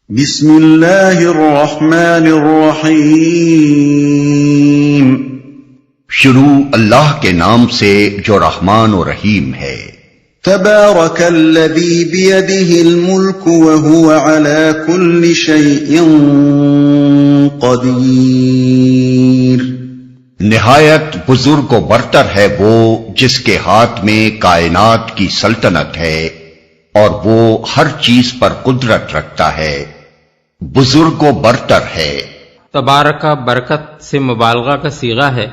بسم اللہ الرحمن الرحیم۔ شروع اللہ کے نام سے جو رحمان و رحیم ہے۔ تبارک الذی بیدہ الملک وہو علی کل شیء قدیر۔ نہایت بزرگ و برتر ہے وہ جس کے ہاتھ میں کائنات کی سلطنت ہے اور وہ ہر چیز پر قدرت رکھتا ہے، بزرگ و برتر ہے۔ تبارک برکت سے مبالغہ کا صیغہ ہے۔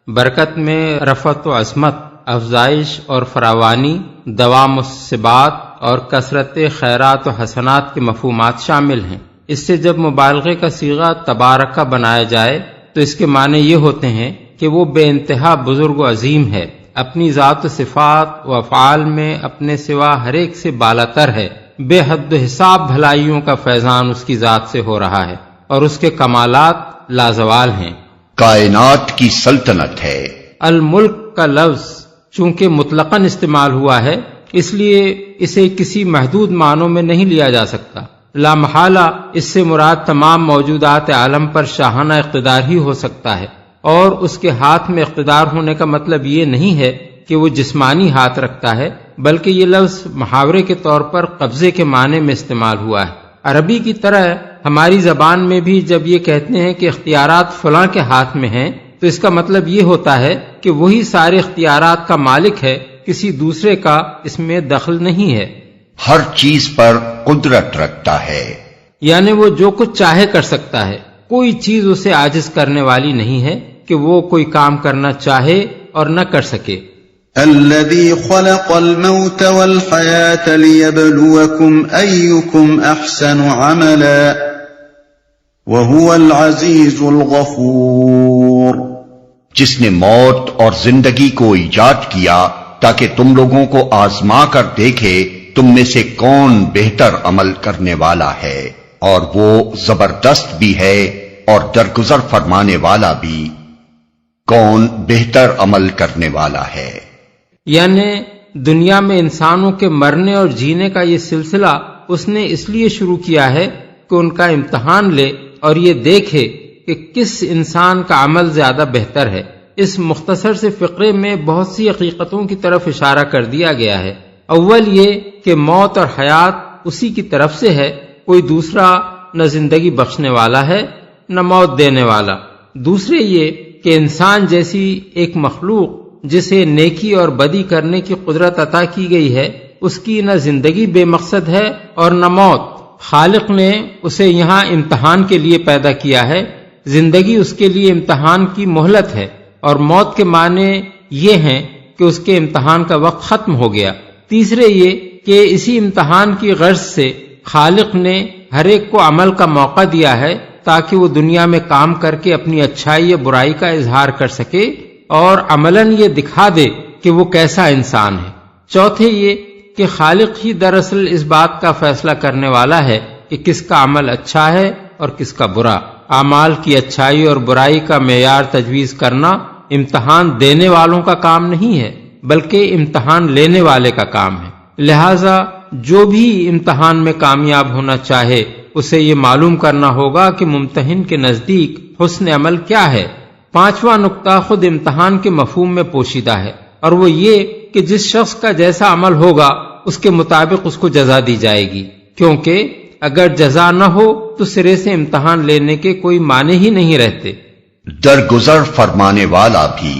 برکت میں رفعت و عظمت، افزائش اور فراوانی، دوام الثبات اور کثرت خیرات و حسنات کے مفہومات شامل ہیں۔ اس سے جب مبالغے کا صیغہ تبارک بنایا جائے تو اس کے معنی یہ ہوتے ہیں کہ وہ بے انتہا بزرگ و عظیم ہے، اپنی ذات و صفات و افعال میں اپنے سوا ہر ایک سے بالاتر ہے، بے حد و حساب بھلائیوں کا فیضان اس کی ذات سے ہو رہا ہے اور اس کے کمالات لازوال ہیں۔ کائنات کی سلطنت ہے۔ الملک کا لفظ چونکہ مطلقاً استعمال ہوا ہے اس لیے اسے کسی محدود معنوں میں نہیں لیا جا سکتا۔ لا محالہ اس سے مراد تمام موجودات عالم پر شاہانہ اقتدار ہی ہو سکتا ہے، اور اس کے ہاتھ میں اقتدار ہونے کا مطلب یہ نہیں ہے کہ وہ جسمانی ہاتھ رکھتا ہے، بلکہ یہ لفظ محاورے کے طور پر قبضے کے معنی میں استعمال ہوا ہے۔ عربی کی طرح ہماری زبان میں بھی جب یہ کہتے ہیں کہ اختیارات فلاں کے ہاتھ میں ہیں تو اس کا مطلب یہ ہوتا ہے کہ وہی سارے اختیارات کا مالک ہے، کسی دوسرے کا اس میں دخل نہیں ہے۔ ہر چیز پر قدرت رکھتا ہے، یعنی وہ جو کچھ چاہے کر سکتا ہے، کوئی چیز اسے عاجز کرنے والی نہیں ہے کہ وہ کوئی کام کرنا چاہے اور نہ کر سکے۔ الذي خلق الموت والحياة ليبلوكم أيكم أحسن عملا وهو العزيز الغفور۔ جس نے موت اور زندگی کو ایجاد کیا تاکہ تم لوگوں کو آزما کر دیکھے تم میں سے کون بہتر عمل کرنے والا ہے، اور وہ زبردست بھی ہے اور درگزر فرمانے والا بھی۔ کون بہتر عمل کرنے والا ہے؟ یعنی دنیا میں انسانوں کے مرنے اور جینے کا یہ سلسلہ اس نے اس لیے شروع کیا ہے کہ ان کا امتحان لے اور یہ دیکھے کہ کس انسان کا عمل زیادہ بہتر ہے۔ اس مختصر سے فقرے میں بہت سی حقیقتوں کی طرف اشارہ کر دیا گیا ہے۔ اول یہ کہ موت اور حیات اسی کی طرف سے ہے، کوئی دوسرا نہ زندگی بخشنے والا ہے نہ موت دینے والا۔ دوسرے یہ کہ انسان جیسی ایک مخلوق جسے نیکی اور بدی کرنے کی قدرت عطا کی گئی ہے، اس کی نہ زندگی بے مقصد ہے اور نہ موت۔ خالق نے اسے یہاں امتحان کے لیے پیدا کیا ہے، زندگی اس کے لیے امتحان کی مہلت ہے، اور موت کے معنی یہ ہیں کہ اس کے امتحان کا وقت ختم ہو گیا۔ تیسرے یہ کہ اسی امتحان کی غرض سے خالق نے ہر ایک کو عمل کا موقع دیا ہے تاکہ وہ دنیا میں کام کر کے اپنی اچھائی یا برائی کا اظہار کر سکے اور عملاً یہ دکھا دے کہ وہ کیسا انسان ہے۔ چوتھے یہ کہ خالق ہی دراصل اس بات کا فیصلہ کرنے والا ہے کہ کس کا عمل اچھا ہے اور کس کا برا۔ اعمال کی اچھائی اور برائی کا معیار تجویز کرنا امتحان دینے والوں کا کام نہیں ہے بلکہ امتحان لینے والے کا کام ہے۔ لہذا جو بھی امتحان میں کامیاب ہونا چاہے اسے یہ معلوم کرنا ہوگا کہ ممتحن کے نزدیک حسن عمل کیا ہے۔ پانچواں نقطہ خود امتحان کے مفہوم میں پوشیدہ ہے، اور وہ یہ کہ جس شخص کا جیسا عمل ہوگا اس کے مطابق اس کو جزا دی جائے گی، کیونکہ اگر جزا نہ ہو تو سرے سے امتحان لینے کے کوئی معنی ہی نہیں رہتے۔ درگزر فرمانے والا بھی۔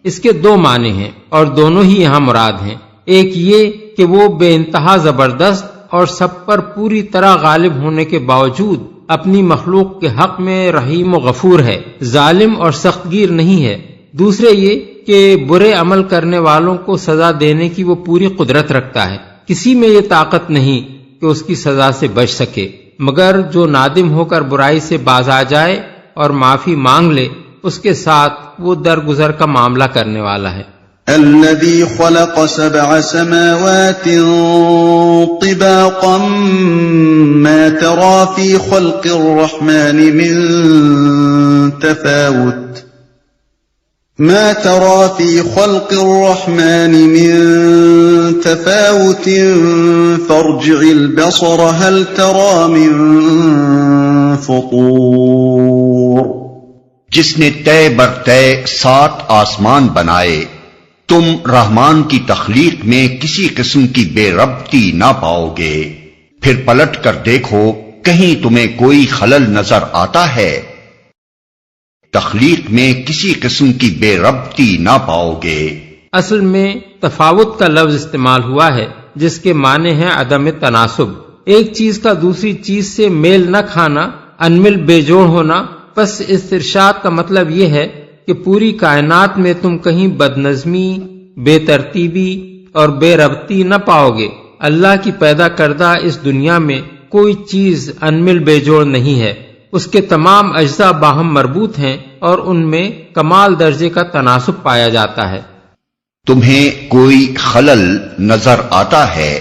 اس کے دو معنی ہیں اور دونوں ہی یہاں مراد ہیں۔ ایک یہ کہ وہ بے انتہا زبردست اور سب پر پوری طرح غالب ہونے کے باوجود اپنی مخلوق کے حق میں رحیم و غفور ہے، ظالم اور سخت گیر نہیں ہے۔ دوسرے یہ کہ برے عمل کرنے والوں کو سزا دینے کی وہ پوری قدرت رکھتا ہے، کسی میں یہ طاقت نہیں کہ اس کی سزا سے بچ سکے، مگر جو نادم ہو کر برائی سے باز آ جائے اور معافی مانگ لے اس کے ساتھ وہ درگزر کا معاملہ کرنے والا ہے۔ الذي خلق 7 سماوات طباقا ما ترى في خلق الرحمن من تفاوت ما ترى في خلق الرحمن من تفاوت فارجع البصر هل ترى من فطور. جس نے طے بر طے 7 آسمان بنائے، تم رحمان کی تخلیق میں کسی قسم کی بے ربطی نہ پاؤ گے. پھر پلٹ کر دیکھو کہیں تمہیں کوئی خلل نظر آتا ہے. تخلیق میں کسی قسم کی بے ربطی نہ پاؤ گے. اصل میں تفاوت کا لفظ استعمال ہوا ہے جس کے معنی ہے عدم تناسب، ایک چیز کا دوسری چیز سے میل نہ کھانا، انمل بے جوڑ ہونا. پس اس ارشاد کا مطلب یہ ہے کہ پوری کائنات میں تم کہیں بدنظمی، بے ترتیبی اور بے ربطی نہ پاؤ گے. اللہ کی پیدا کردہ اس دنیا میں کوئی چیز انمل بے جوڑ نہیں ہے، اس کے تمام اجزاء باہم مربوط ہیں اور ان میں کمال درجے کا تناسب پایا جاتا ہے. تمہیں کوئی خلل نظر آتا ہے؟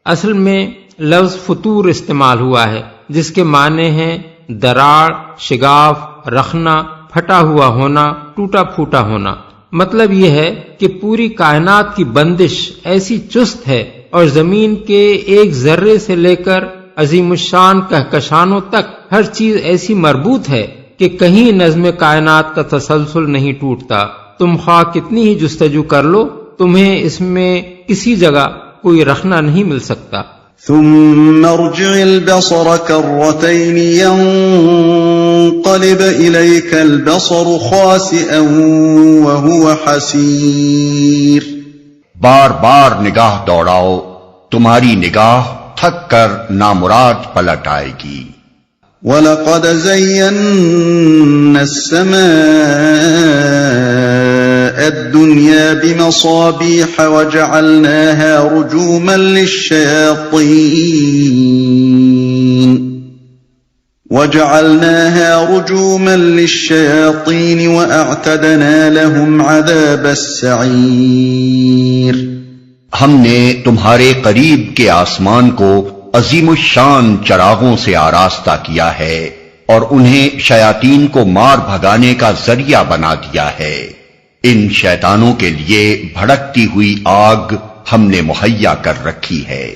اصل میں لفظ فطور استعمال ہوا ہے جس کے معنی ہیں دراڑ، شگاف، رخنا، پھٹا ہوا ہونا، ٹوٹا پھوٹا ہونا. مطلب یہ ہے کہ پوری کائنات کی بندش ایسی چست ہے اور زمین کے ایک ذرے سے لے کر عظیم الشان کہکشانوں تک ہر چیز ایسی مربوط ہے کہ کہیں نظم کائنات کا تسلسل نہیں ٹوٹتا. تم خواہ کتنی ہی جستجو کر لو، تمہیں اس میں کسی جگہ کوئی رخنا نہیں مل سکتا. ثم ارجع البصر كرتين ينقلب إليك البصر خاسئا وهو حسير. بار بار نگاہ دوڑاؤ، تمہاری نگاہ تھک کر نامراد پلٹ آئے گی. وَلَقَدْ زَيَّنَّا السَّمَاءَ الدُّنْيَا بِمَصَابِيحَ وَجَعَلْنَاهَا رُجُومًا لِلشَّيَاطِينِ وَأَعْتَدْنَا لَهُمْ عَذَابَ السَّعِيرِ. ہم نے تمہارے قریب کے آسمان کو عظیم الشان چراغوں سے آراستہ کیا ہے اور انہیں شیاطین کو مار بھگانے کا ذریعہ بنا دیا ہے. ان شیطانوں کے لیے بھڑکتی ہوئی آگ ہم نے مہیا کر رکھی ہے.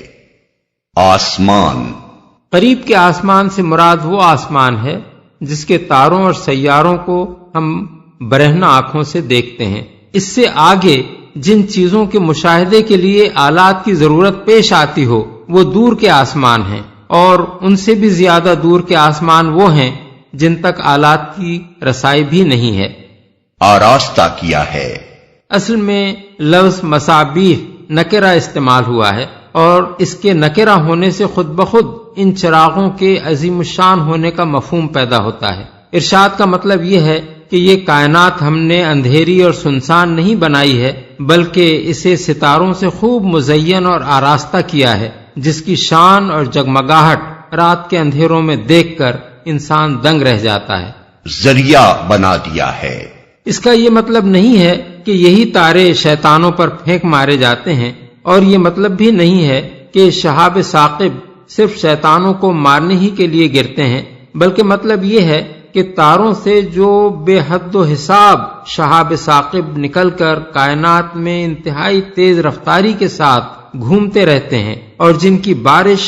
آسمان، قریب کے آسمان سے مراد وہ آسمان ہے جس کے تاروں اور سیاروں کو ہم برہنہ آنکھوں سے دیکھتے ہیں. اس سے آگے جن چیزوں کے مشاہدے کے لیے آلات کی ضرورت پیش آتی ہو وہ دور کے آسمان ہیں، اور ان سے بھی زیادہ دور کے آسمان وہ ہیں جن تک آلات کی رسائی بھی نہیں ہے. آراستہ کیا ہے. اصل میں لفظ مصابیح نکرہ استعمال ہوا ہے اور اس کے نکرہ ہونے سے خود بخود ان چراغوں کے عظیم الشان ہونے کا مفہوم پیدا ہوتا ہے. ارشاد کا مطلب یہ ہے کہ یہ کائنات ہم نے اندھیری اور سنسان نہیں بنائی ہے، بلکہ اسے ستاروں سے خوب مزین اور آراستہ کیا ہے، جس کی شان اور جگمگاہٹ رات کے اندھیروں میں دیکھ کر انسان دنگ رہ جاتا ہے. ذریعہ بنا دیا ہے. اس کا یہ مطلب نہیں ہے کہ یہی تارے شیطانوں پر پھینک مارے جاتے ہیں، اور یہ مطلب بھی نہیں ہے کہ شہاب ثاقب صرف شیطانوں کو مارنے ہی کے لیے گرتے ہیں، بلکہ مطلب یہ ہے کہ تاروں سے جو بے حد و حساب شہاب ثاقب نکل کر کائنات میں انتہائی تیز رفتاری کے ساتھ گھومتے رہتے ہیں اور جن کی بارش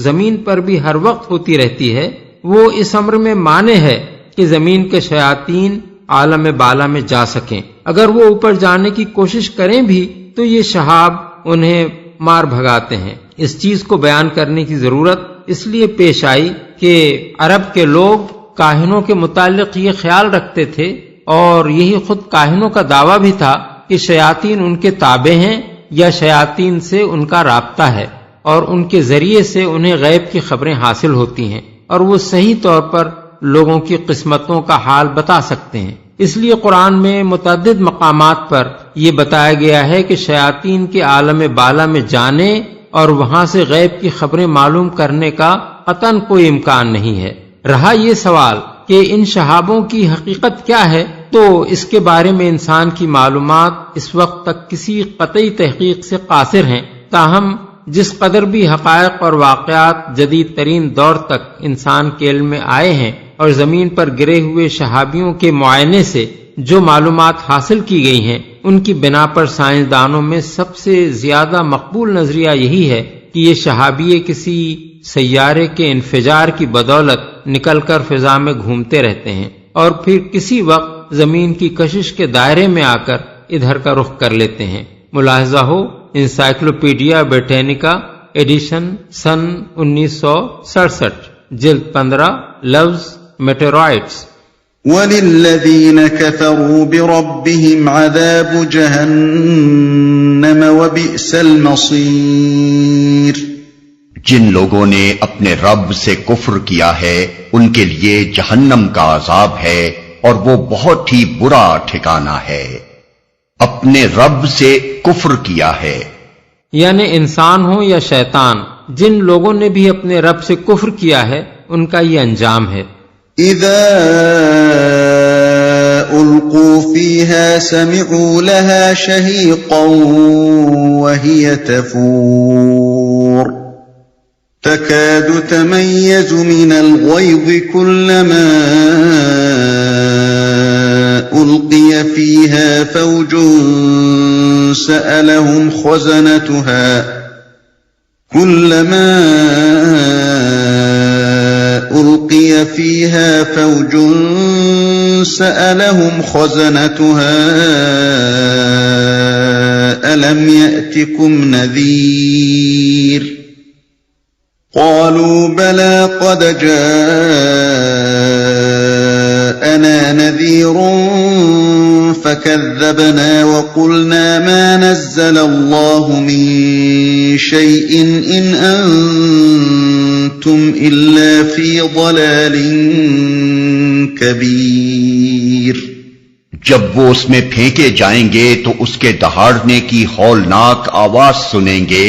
زمین پر بھی ہر وقت ہوتی رہتی ہے، وہ اس امر میں مانع ہے کہ زمین کے شیاطین عالم بالا میں جا سکیں. اگر وہ اوپر جانے کی کوشش کریں بھی تو یہ شہاب انہیں مار بھگاتے ہیں. اس چیز کو بیان کرنے کی ضرورت اس لیے پیش آئی کہ عرب کے لوگ کاہنوں کے متعلق یہ خیال رکھتے تھے، اور یہی خود کاہنوں کا دعویٰ بھی تھا کہ شیاطین ان کے تابع ہیں یا شیاطین سے ان کا رابطہ ہے اور ان کے ذریعے سے انہیں غیب کی خبریں حاصل ہوتی ہیں اور وہ صحیح طور پر لوگوں کی قسمتوں کا حال بتا سکتے ہیں. اس لیے قرآن میں متعدد مقامات پر یہ بتایا گیا ہے کہ شیاطین کے عالم بالا میں جانے اور وہاں سے غیب کی خبریں معلوم کرنے کا قطعاً کوئی امکان نہیں ہے. رہا یہ سوال کہ ان شہابوں کی حقیقت کیا ہے، تو اس کے بارے میں انسان کی معلومات اس وقت تک کسی قطعی تحقیق سے قاصر ہیں. تاہم جس قدر بھی حقائق اور واقعات جدید ترین دور تک انسان کے علم میں آئے ہیں اور زمین پر گرے ہوئے شہابیوں کے معائنے سے جو معلومات حاصل کی گئی ہیں ان کی بنا پر سائنسدانوں میں سب سے زیادہ مقبول نظریہ یہی ہے کہ یہ شہابیے کسی سیارے کے انفجار کی بدولت نکل کر فضا میں گھومتے رہتے ہیں اور پھر کسی وقت زمین کی کشش کے دائرے میں آ کر ادھر کا رخ کر لیتے ہیں۔ ملاحظہ ہو انسائکلوپیڈیا بریٹینیکا ایڈیشن سن 1967 جلد 15 لفظ میٹیورائٹس۔ وَلِلَّذِينَ كَفَرُوا بِرَبِّهِمْ عَذَابُ جَهَنَّمَ وَبِئْسَ الْمَصِيرُ۔ جن لوگوں نے اپنے رب سے کفر کیا ہے ان کے لیے جہنم کا عذاب ہے اور وہ بہت ہی برا ٹھکانہ ہے۔ اپنے رب سے کفر کیا ہے یعنی انسان ہو یا شیطان، جن لوگوں نے بھی اپنے رب سے کفر کیا ہے ان کا یہ انجام ہے۔ اذا القوا فيها سمعوا لها شهيقا وهي تفور تكاد تميز من الغيظ كلما ألقي فيها فوج سألهم خزنتها ألم يأتكم نذير قالوا بلى قد جاءنا نذير فكذبنا وقلنا ما نزل الله من شيء إن أنتم إلا في ضلال كبير۔ جب وہ اس میں پھینکے جائیں گے تو اس کے دہاڑنے کی ہولناک آواز سنیں گے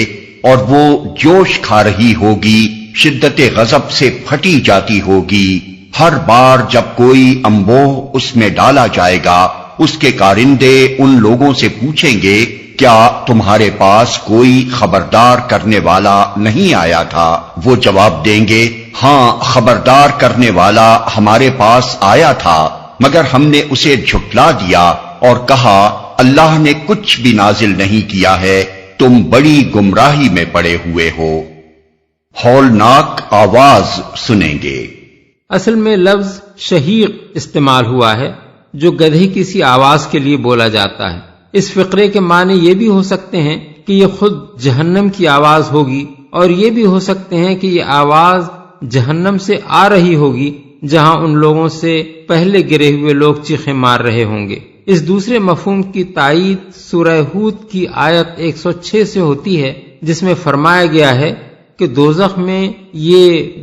اور وہ جوش کھا رہی ہوگی، شدت غضب سے پھٹی جاتی ہوگی۔ ہر بار جب کوئی انبوہ اس میں ڈالا جائے گا اس کے کارندے ان لوگوں سے پوچھیں گے کیا تمہارے پاس کوئی خبردار کرنے والا نہیں آیا تھا؟ وہ جواب دیں گے ہاں خبردار کرنے والا ہمارے پاس آیا تھا مگر ہم نے اسے جھٹلا دیا اور کہا اللہ نے کچھ بھی نازل نہیں کیا ہے، تم بڑی گمراہی میں پڑے ہوئے ہو۔ ہولناک آواز سنیں گے۔ اصل میں لفظ شہیق استعمال ہوا ہے جو گدھے کی سی آواز کے لیے بولا جاتا ہے۔ اس فقرے کے معنی یہ بھی ہو سکتے ہیں کہ یہ خود جہنم کی آواز ہوگی اور یہ بھی ہو سکتے ہیں کہ یہ آواز جہنم سے آ رہی ہوگی جہاں ان لوگوں سے پہلے گرے ہوئے لوگ چیخیں مار رہے ہوں گے۔ اس دوسرے مفہوم کی تائید سورہ ہود کی آیت 106 سے ہوتی ہے جس میں فرمایا گیا ہے کہ دوزخ میں یہ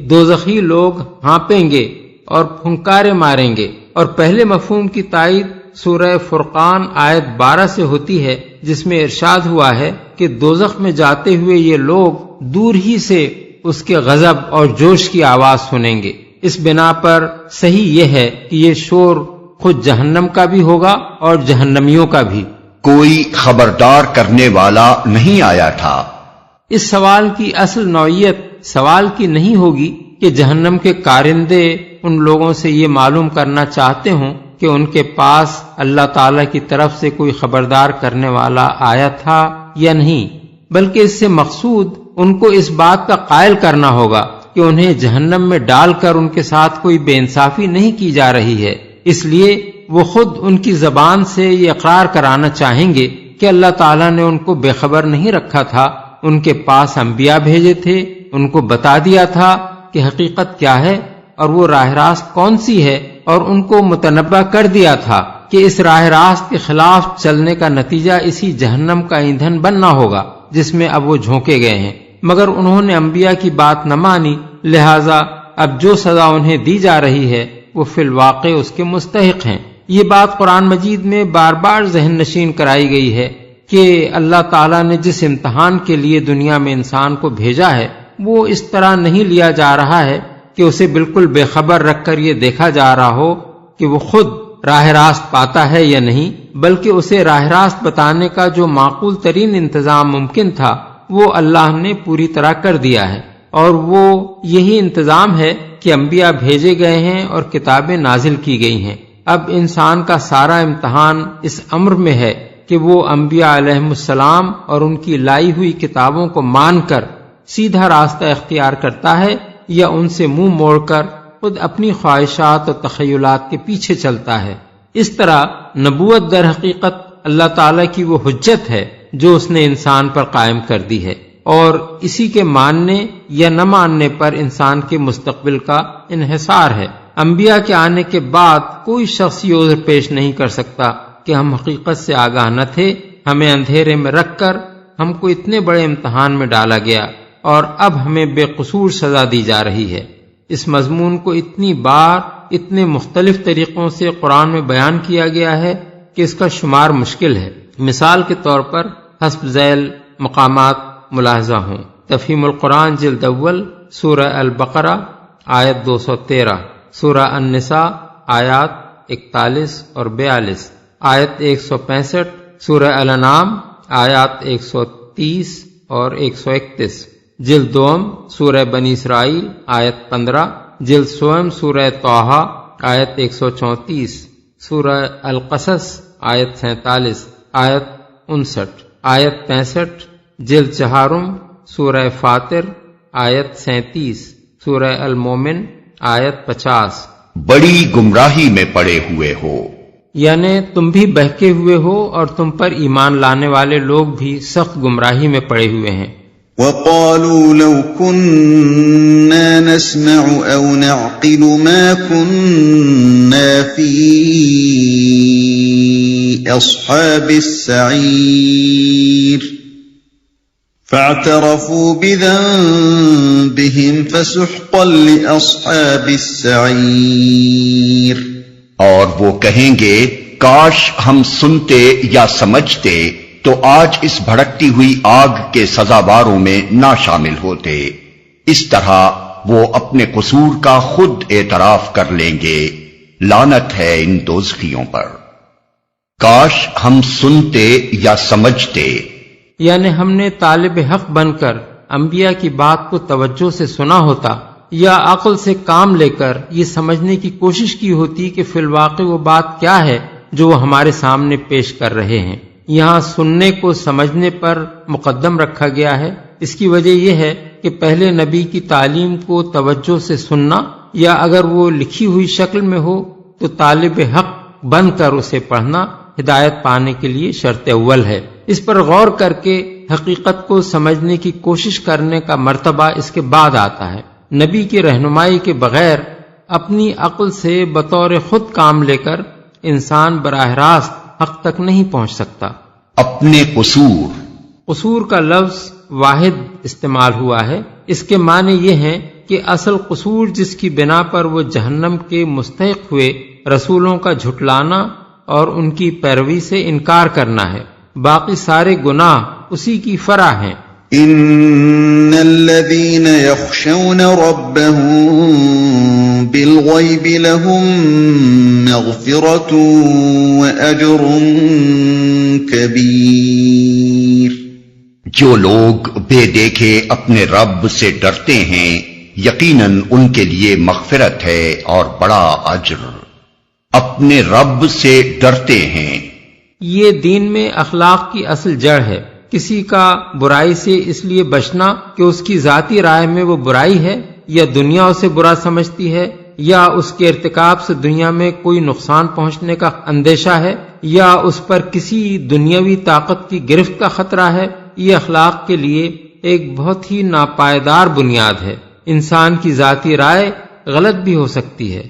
دوزخی لوگ ہانپیں گے اور پھنکارے ماریں گے، اور پہلے مفہوم کی تائید سورہ فرقان آیت 12 سے ہوتی ہے جس میں ارشاد ہوا ہے کہ دوزخ میں جاتے ہوئے یہ لوگ دور ہی سے اس کے غضب اور جوش کی آواز سنیں گے۔ اس بنا پر صحیح یہ ہے کہ یہ شور خود جہنم کا بھی ہوگا اور جہنمیوں کا بھی۔ کوئی خبردار کرنے والا نہیں آیا تھا۔ اس سوال کی اصل نوعیت سوال کی نہیں ہوگی کہ جہنم کے کارندے ان لوگوں سے یہ معلوم کرنا چاہتے ہوں کہ ان کے پاس اللہ تعالی کی طرف سے کوئی خبردار کرنے والا آیا تھا یا نہیں، بلکہ اس سے مقصود ان کو اس بات کا قائل کرنا ہوگا کہ انہیں جہنم میں ڈال کر ان کے ساتھ کوئی بے انصافی نہیں کی جا رہی ہے۔ اس لیے وہ خود ان کی زبان سے یہ اقرار کرانا چاہیں گے کہ اللہ تعالیٰ نے ان کو بے خبر نہیں رکھا تھا، ان کے پاس انبیاء بھیجے تھے، ان کو بتا دیا تھا کہ حقیقت کیا ہے اور وہ راہ راست کون سی ہے، اور ان کو متنبہ کر دیا تھا کہ اس راہ راست کے خلاف چلنے کا نتیجہ اسی جہنم کا ایندھن بننا ہوگا جس میں اب وہ جھونکے گئے ہیں، مگر انہوں نے انبیاء کی بات نہ مانی، لہذا اب جو سزا انہیں دی جا رہی ہے وہ فی الواقع اس کے مستحق ہیں۔ یہ بات قرآن مجید میں بار بار ذہن نشین کرائی گئی ہے کہ اللہ تعالیٰ نے جس امتحان کے لیے دنیا میں انسان کو بھیجا ہے وہ اس طرح نہیں لیا جا رہا ہے کہ اسے بالکل بے خبر رکھ کر یہ دیکھا جا رہا ہو کہ وہ خود راہ راست پاتا ہے یا نہیں، بلکہ اسے راہ راست بتانے کا جو معقول ترین انتظام ممکن تھا وہ اللہ نے پوری طرح کر دیا ہے، اور وہ یہی انتظام ہے کہ انبیاء بھیجے گئے ہیں اور کتابیں نازل کی گئی ہیں۔ اب انسان کا سارا امتحان اس امر میں ہے کہ وہ انبیاء علیہم السلام اور ان کی لائی ہوئی کتابوں کو مان کر سیدھا راستہ اختیار کرتا ہے یا ان سے منہ موڑ کر خود اپنی خواہشات اور تخیلات کے پیچھے چلتا ہے۔ اس طرح نبوت در حقیقت اللہ تعالیٰ کی وہ حجت ہے جو اس نے انسان پر قائم کر دی ہے، اور اسی کے ماننے یا نہ ماننے پر انسان کے مستقبل کا انحصار ہے۔ انبیاء کے آنے کے بعد کوئی شخص یہ عذر پیش نہیں کر سکتا کہ ہم حقیقت سے آگاہ نہ تھے، ہمیں اندھیرے میں رکھ کر ہم کو اتنے بڑے امتحان میں ڈالا گیا اور اب ہمیں بے قصور سزا دی جا رہی ہے۔ اس مضمون کو اتنی بار اتنے مختلف طریقوں سے قرآن میں بیان کیا گیا ہے کہ اس کا شمار مشکل ہے۔ مثال کے طور پر حسب ذیل مقامات ملاحظہ ہوں۔ تفہیم القرآن جلد اول، سورہ البقرہ آیت 213، سورہ النساء آیات 41 اور 42، آیت 165، سورہ الانعام آیات 130 اور 131، جلد دوم سورہ بنی اسرائیل آیت 15، جلد سوم سورہ طٰہٰ آیت 134، سورہ القصص آیت 47، آیت 59، آیت 65، جلد چہارم سورہ فاطر آیت 37، سورہ المومن آیت 50۔ بڑی گمراہی میں پڑے ہوئے ہو، یعنی تم بھی بہکے ہوئے ہو اور تم پر ایمان لانے والے لوگ بھی سخت گمراہی میں پڑے ہوئے ہیں۔ وَقَالُوا لَوْ كُنَّا نَسْمَعُ أَوْ نَعْقِلُ مَا كُنَّا فِي أَصْحَابِ السَّعِيرِ فَاعْتَرَفُوا بِذَنبِهِمْ فَسُحْقًا لِأَصْحَابِ السَّعِيرِ۔ اور وہ کہیں گے کاش ہم سنتے یا سمجھتے تو آج اس بھڑکتی ہوئی آگ کے سزاواروں میں نہ شامل ہوتے۔ اس طرح وہ اپنے قصور کا خود اعتراف کر لیں گے۔ لعنت ہے ان دوزخیوں پر۔ کاش ہم سنتے یا سمجھتے، یعنی ہم نے طالب حق بن کر انبیاء کی بات کو توجہ سے سنا ہوتا یا عقل سے کام لے کر یہ سمجھنے کی کوشش کی ہوتی کہ فی الواقع وہ بات کیا ہے جو وہ ہمارے سامنے پیش کر رہے ہیں۔ یہاں سننے کو سمجھنے پر مقدم رکھا گیا ہے۔ اس کی وجہ یہ ہے کہ پہلے نبی کی تعلیم کو توجہ سے سننا، یا اگر وہ لکھی ہوئی شکل میں ہو تو طالب حق بن کر اسے پڑھنا ہدایت پانے کے لیے شرط اول ہے۔ اس پر غور کر کے حقیقت کو سمجھنے کی کوشش کرنے کا مرتبہ اس کے بعد آتا ہے۔ نبی کی رہنمائی کے بغیر اپنی عقل سے بطور خود کام لے کر انسان براہ راست حق تک نہیں پہنچ سکتا۔ اپنے قصور کا لفظ واحد استعمال ہوا ہے۔ اس کے معنی یہ ہیں کہ اصل قصور جس کی بنا پر وہ جہنم کے مستحق ہوئے رسولوں کا جھٹلانا اور ان کی پیروی سے انکار کرنا ہے۔ باقی سارے گناہ اسی کی فرع ہیں۔ ان الذين يخشون ربهم بالغيب لهم مغفرة واجر كبير۔ جو لوگ بے دیکھے اپنے رب سے ڈرتے ہیں یقیناً ان کے لیے مغفرت ہے اور بڑا اجر۔ اپنے رب سے ڈرتے ہیں، یہ دین میں اخلاق کی اصل جڑ ہے۔ کسی کا برائی سے اس لیے بچنا کہ اس کی ذاتی رائے میں وہ برائی ہے یا دنیا اسے برا سمجھتی ہے یا اس کے ارتکاب سے دنیا میں کوئی نقصان پہنچنے کا اندیشہ ہے یا اس پر کسی دنیاوی طاقت کی گرفت کا خطرہ ہے، یہ اخلاق کے لیے ایک بہت ہی ناپائیدار بنیاد ہے۔ انسان کی ذاتی رائے غلط بھی ہو سکتی ہے۔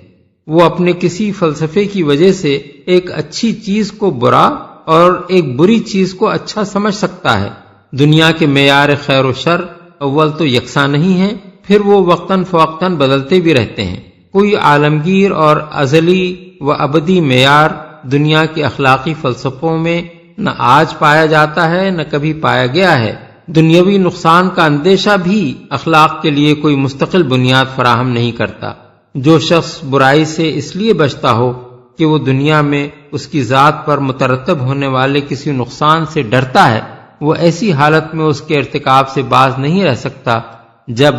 وہ اپنے کسی فلسفے کی وجہ سے ایک اچھی چیز کو برا اور ایک بری چیز کو اچھا سمجھ سکتا ہے۔ دنیا کے معیار خیر و شر اول تو یکساں نہیں ہیں، پھر وہ وقتاً فوقتاً بدلتے بھی رہتے ہیں۔ کوئی عالمگیر اور ازلی و ابدی معیار دنیا کے اخلاقی فلسفوں میں نہ آج پایا جاتا ہے نہ کبھی پایا گیا ہے۔ دنیاوی نقصان کا اندیشہ بھی اخلاق کے لیے کوئی مستقل بنیاد فراہم نہیں کرتا۔ جو شخص برائی سے اس لیے بچتا ہو کہ وہ دنیا میں اس کی ذات پر مترتب ہونے والے کسی نقصان سے ڈرتا ہے، وہ ایسی حالت میں اس کے ارتکاب سے باز نہیں رہ سکتا جب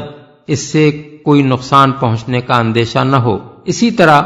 اس سے کوئی نقصان پہنچنے کا اندیشہ نہ ہو۔ اسی طرح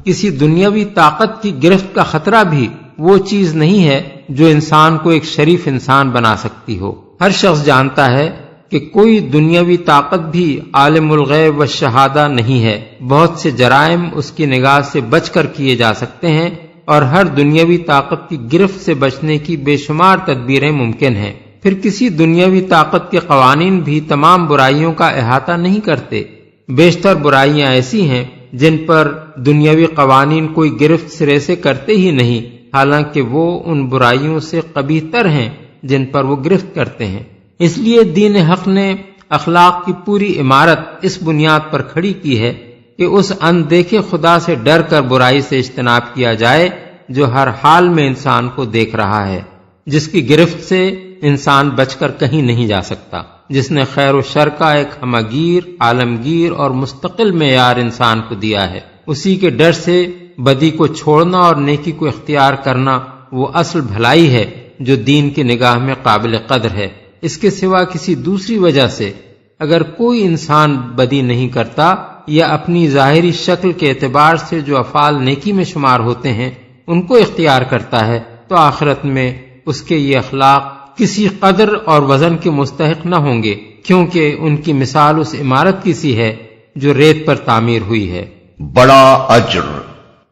کسی دنیاوی طاقت کی گرفت کا خطرہ بھی وہ چیز نہیں ہے جو انسان کو ایک شریف انسان بنا سکتی ہو۔ ہر شخص جانتا ہے کہ کوئی دنیاوی طاقت بھی عالم الغیب و شہادہ نہیں ہے۔ بہت سے جرائم اس کی نگاہ سے بچ کر کیے جا سکتے ہیں اور ہر دنیاوی طاقت کی گرفت سے بچنے کی بے شمار تدبیریں ممکن ہیں۔ پھر کسی دنیاوی طاقت کے قوانین بھی تمام برائیوں کا احاطہ نہیں کرتے۔ بیشتر برائیاں ایسی ہیں جن پر دنیاوی قوانین کوئی گرفت سرے سے کرتے ہی نہیں، حالانکہ وہ ان برائیوں سے قبیح تر ہیں جن پر وہ گرفت کرتے ہیں۔ اس لیے دین حق نے اخلاق کی پوری عمارت اس بنیاد پر کھڑی کی ہے کہ اس اندیکھے خدا سے ڈر کر برائی سے اجتناب کیا جائے جو ہر حال میں انسان کو دیکھ رہا ہے، جس کی گرفت سے انسان بچ کر کہیں نہیں جا سکتا، جس نے خیر و شر کا ایک ہمگیر، عالمگیر اور مستقل معیار انسان کو دیا ہے۔ اسی کے ڈر سے بدی کو چھوڑنا اور نیکی کو اختیار کرنا وہ اصل بھلائی ہے جو دین کی نگاہ میں قابل قدر ہے۔ اس کے سوا کسی دوسری وجہ سے اگر کوئی انسان بدی نہیں کرتا یا اپنی ظاہری شکل کے اعتبار سے جو افعال نیکی میں شمار ہوتے ہیں ان کو اختیار کرتا ہے تو آخرت میں اس کے یہ اخلاق کسی قدر اور وزن کے مستحق نہ ہوں گے، کیونکہ ان کی مثال اس عمارت کی سی ہے جو ریت پر تعمیر ہوئی ہے۔ بڑا اجر،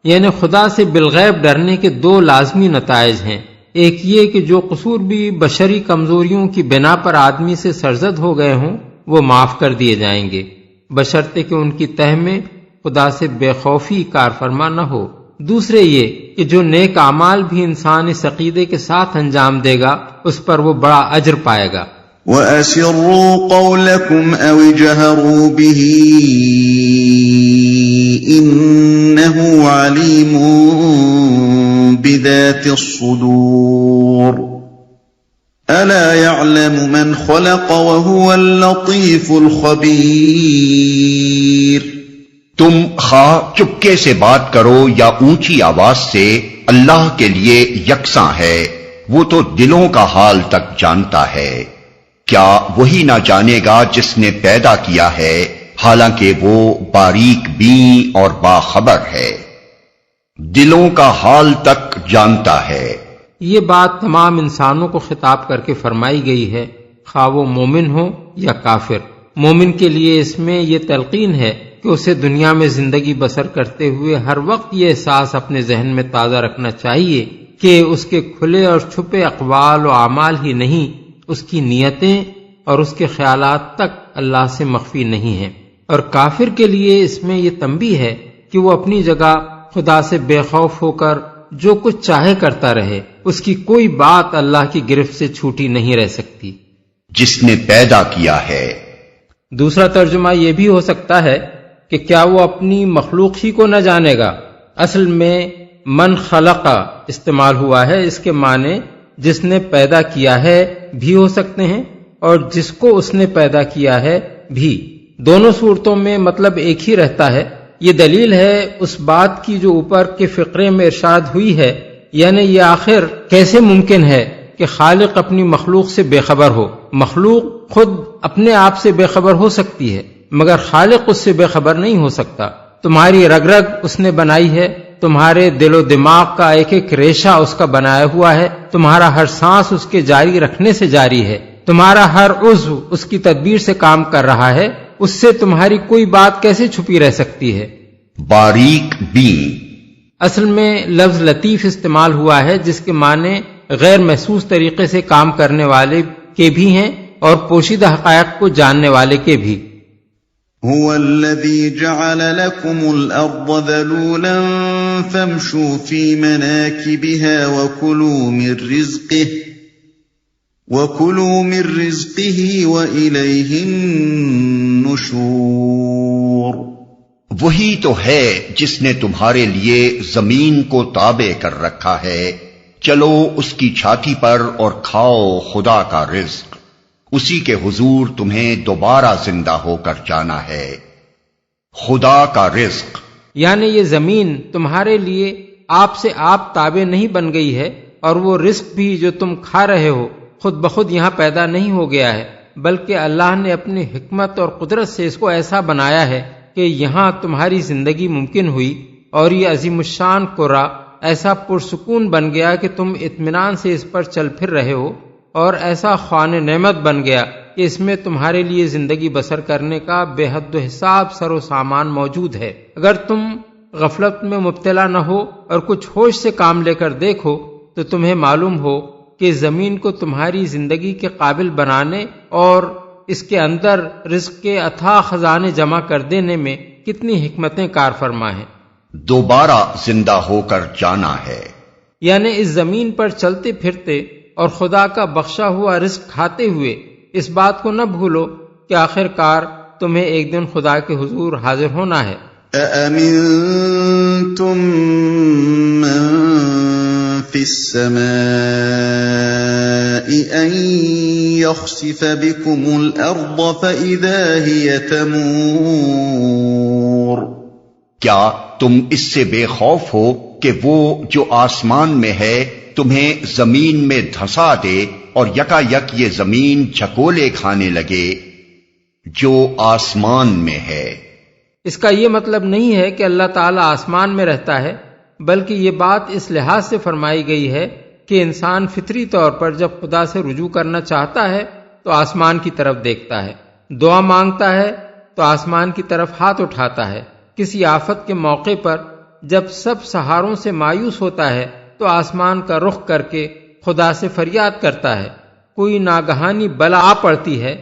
یعنی خدا سے بالغیب ڈرنے کے دو لازمی نتائج ہیں۔ ایک یہ کہ جو قصور بھی بشری کمزوریوں کی بنا پر آدمی سے سرزد ہو گئے ہوں وہ معاف کر دیے جائیں گے، بشرطے کہ ان کی تہ میں خدا سے بے خوفی کار فرما نہ ہو۔ دوسرے یہ کہ جو نیک اعمال بھی انسان اس عقیدے کے ساتھ انجام دے گا اس پر وہ بڑا اجر پائے گا۔ وَأَسِرُّوا قَوْلَكُمْ أَوِ اجْهَرُوا بِهِ إِنَّهُ عَلِيمٌ بِذَاتِ الصُّدُورِ أَلَا يَعْلَمُ مَنْ خَلَقَ وَهُوَ اللَّطِيفُ الْخَبِيرُ۔ تم خواہ چپکے سے بات کرو یا اونچی آواز سے، اللہ کے لیے یکساں ہے، وہ تو دلوں کا حال تک جانتا ہے۔ کیا وہی نہ جانے گا جس نے پیدا کیا ہے، حالانکہ وہ باریک بین اور باخبر ہے، دلوں کا حال تک جانتا ہے۔ یہ بات تمام انسانوں کو خطاب کر کے فرمائی گئی ہے، خواہ وہ مومن ہو یا کافر۔ مومن کے لیے اس میں یہ تلقین ہے کہ اسے دنیا میں زندگی بسر کرتے ہوئے ہر وقت یہ احساس اپنے ذہن میں تازہ رکھنا چاہیے کہ اس کے کھلے اور چھپے اقوال و اعمال ہی نہیں، اس کی نیتیں اور اس کے خیالات تک اللہ سے مخفی نہیں ہیں۔ اور کافر کے لیے اس میں یہ تنبیہ ہے کہ وہ اپنی جگہ خدا سے بے خوف ہو کر جو کچھ چاہے کرتا رہے، اس کی کوئی بات اللہ کی گرفت سے چھوٹی نہیں رہ سکتی۔ جس نے پیدا کیا ہے۔ دوسرا ترجمہ یہ بھی ہو سکتا ہے کہ کیا وہ اپنی مخلوق ہی کو نہ جانے گا؟ اصل میں من خلق استعمال ہوا ہے، اس کے معنی جس نے پیدا کیا ہے بھی ہو سکتے ہیں اور جس کو اس نے پیدا کیا ہے بھی۔ دونوں صورتوں میں مطلب ایک ہی رہتا ہے۔ یہ دلیل ہے اس بات کی جو اوپر کے فقرے میں ارشاد ہوئی ہے، یعنی یہ آخر کیسے ممکن ہے کہ خالق اپنی مخلوق سے بے خبر ہو؟ مخلوق خود اپنے آپ سے بے خبر ہو سکتی ہے مگر خالق اس سے بے خبر نہیں ہو سکتا۔ تمہاری رگ رگ اس نے بنائی ہے، تمہارے دل و دماغ کا ایک ایک ریشہ اس کا بنایا ہوا ہے، تمہارا ہر سانس اس کے جاری رکھنے سے جاری ہے، تمہارا ہر عضو اس کی تدبیر سے کام کر رہا ہے، اس سے تمہاری کوئی بات کیسے چھپی رہ سکتی ہے؟ باریک بین، اصل میں لفظ لطیف استعمال ہوا ہے جس کے معنی غیر محسوس طریقے سے کام کرنے والے کے بھی ہیں اور پوشیدہ حقائق کو جاننے والے کے بھی۔ هو الذي جعل لكم الأرض ذلولا فامشوا في مناكبها وكلوا من رزقه وإليه النشور۔ وہی تو ہے جس نے تمہارے لیے زمین کو تابع کر رکھا ہے، چلو اس کی چھاتی پر اور کھاؤ خدا کا رزق، اسی کے حضور تمہیں دوبارہ زندہ ہو کر جانا ہے۔ خدا کا رزق یعنی یہ زمین تمہارے لیے آپ سے آپ تابع نہیں بن گئی ہے، اور وہ رزق بھی جو تم کھا رہے ہو خود بخود یہاں پیدا نہیں ہو گیا ہے، بلکہ اللہ نے اپنی حکمت اور قدرت سے اس کو ایسا بنایا ہے کہ یہاں تمہاری زندگی ممکن ہوئی اور یہ عظیم الشان قرہ ایسا پرسکون بن گیا کہ تم اطمینان سے اس پر چل پھر رہے ہو، اور ایسا خوان نعمت بن گیا کہ اس میں تمہارے لیے زندگی بسر کرنے کا بے حد و حساب سر و سامان موجود ہے۔ اگر تم غفلت میں مبتلا نہ ہو اور کچھ ہوش سے کام لے کر دیکھو تو تمہیں معلوم ہو کہ زمین کو تمہاری زندگی کے قابل بنانے اور اس کے اندر رزق کے اتھاہ خزانے جمع کر دینے میں کتنی حکمتیں کار فرما ہیں۔ دوبارہ زندہ ہو کر جانا ہے، یعنی اس زمین پر چلتے پھرتے اور خدا کا بخشا ہوا رزق کھاتے ہوئے اس بات کو نہ بھولو کہ آخر کار تمہیں ایک دن خدا کے حضور حاضر ہونا ہے۔ أَأَمِنْتُمْ مَنْ فِي السَّمَاءِ أَنْ يَخْسِفَ بِكُمُ الْأَرْضَ فَإِذَا هِيَ تَمُورُ؟ کیا تم اس سے بے خوف ہو کہ وہ جو آسمان میں ہے تمہیں زمین میں دھسا دے اور یکا یک یہ زمین جھکولے کھانے لگے جو آسمان میں ہے؟ اس کا یہ مطلب نہیں ہے کہ اللہ تعالیٰ آسمان میں رہتا ہے، بلکہ یہ بات اس لحاظ سے فرمائی گئی ہے کہ انسان فطری طور پر جب خدا سے رجوع کرنا چاہتا ہے تو آسمان کی طرف دیکھتا ہے، دعا مانگتا ہے تو آسمان کی طرف ہاتھ اٹھاتا ہے، کسی آفت کے موقع پر جب سب سہاروں سے مایوس ہوتا ہے تو آسمان کا رخ کر کے خدا سے فریاد کرتا ہے، کوئی ناگہانی بلا آ پڑتی ہے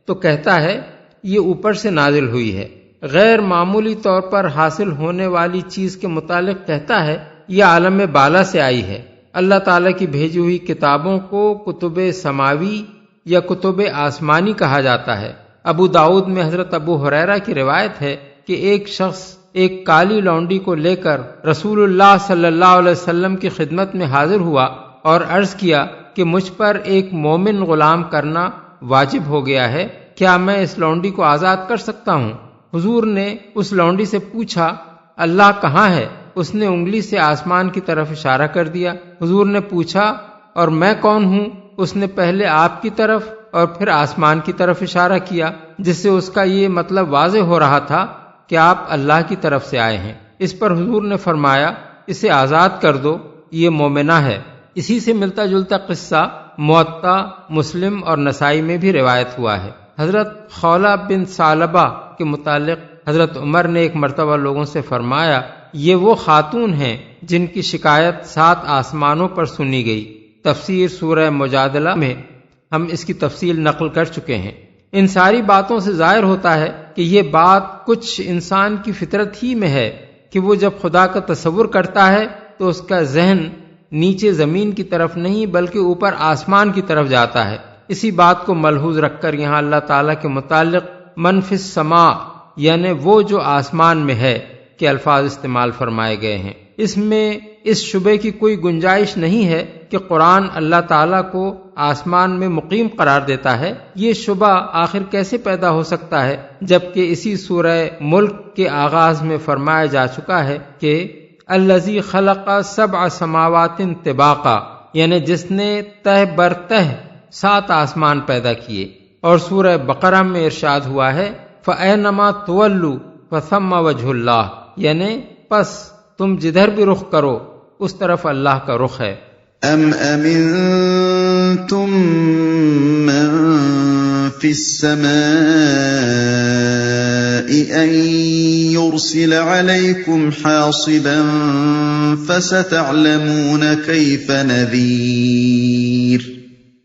تو کہتا ہے یہ اوپر سے نازل ہوئی ہے، غیر معمولی طور پر حاصل ہونے والی چیز کے متعلق کہتا ہے یہ عالم بالا سے آئی ہے۔ اللہ تعالیٰ کی بھیجی ہوئی کتابوں کو کتب سماوی یا کتب آسمانی کہا جاتا ہے۔ ابو داؤد میں حضرت ابو ہریرہ کی روایت ہے کہ ایک شخص ایک کالی لونڈی کو لے کر رسول اللہ صلی اللہ علیہ وسلم کی خدمت میں حاضر ہوا اور عرض کیا کہ مجھ پر ایک مومن غلام کرنا واجب ہو گیا ہے، کیا میں اس لونڈی کو آزاد کر سکتا ہوں؟ حضور نے اس لونڈی سے پوچھا اللہ کہاں ہے؟ اس نے انگلی سے آسمان کی طرف اشارہ کر دیا۔ حضور نے پوچھا اور میں کون ہوں؟ اس نے پہلے آپ کی طرف اور پھر آسمان کی طرف اشارہ کیا، جس سے اس کا یہ مطلب واضح ہو رہا تھا کہ آپ اللہ کی طرف سے آئے ہیں۔ اس پر حضور نے فرمایا اسے آزاد کر دو، یہ مومنہ ہے۔ اسی سے ملتا جلتا قصہ موطا، مسلم اور نسائی میں بھی روایت ہوا ہے۔ حضرت خولہ بن ثعلبہ کے متعلق حضرت عمر نے ایک مرتبہ لوگوں سے فرمایا یہ وہ خاتون ہیں جن کی شکایت 7 آسمانوں پر سنی گئی۔ تفسیر سورہ مجادلہ میں ہم اس کی تفصیل نقل کر چکے ہیں۔ ان ساری باتوں سے ظاہر ہوتا ہے کہ یہ بات کچھ انسان کی فطرت ہی میں ہے کہ وہ جب خدا کا تصور کرتا ہے تو اس کا ذہن نیچے زمین کی طرف نہیں بلکہ اوپر آسمان کی طرف جاتا ہے۔ اسی بات کو ملحوظ رکھ کر یہاں اللہ تعالیٰ کے متعلق من فی السماء یعنی وہ جو آسمان میں ہے کے الفاظ استعمال فرمائے گئے ہیں۔ اس میں اس شبے کی کوئی گنجائش نہیں ہے کہ قرآن اللہ تعالیٰ کو آسمان میں مقیم قرار دیتا ہے۔ یہ شبہ آخر کیسے پیدا ہو سکتا ہے جبکہ اسی سورہ ملک کے آغاز میں فرمایا جا چکا ہے کہ الذی خلق 7 سماوات طباقا، یعنی جس نے تہ بر تہ 7 آسمان پیدا کیے، اور سورہ بقرہ میں ارشاد ہوا ہے فَأَيْنَمَا تُوَلُّوا فَثَمَّ وَجْهُ اللَّهِ، یعنی پس تم جدھر بھی رخ کرو اس طرف اللہ کا رخ ہے۔ ام امنتم من فی السماء ان يرسل علیکم حاصبا فستعلمون کیف نذیر؟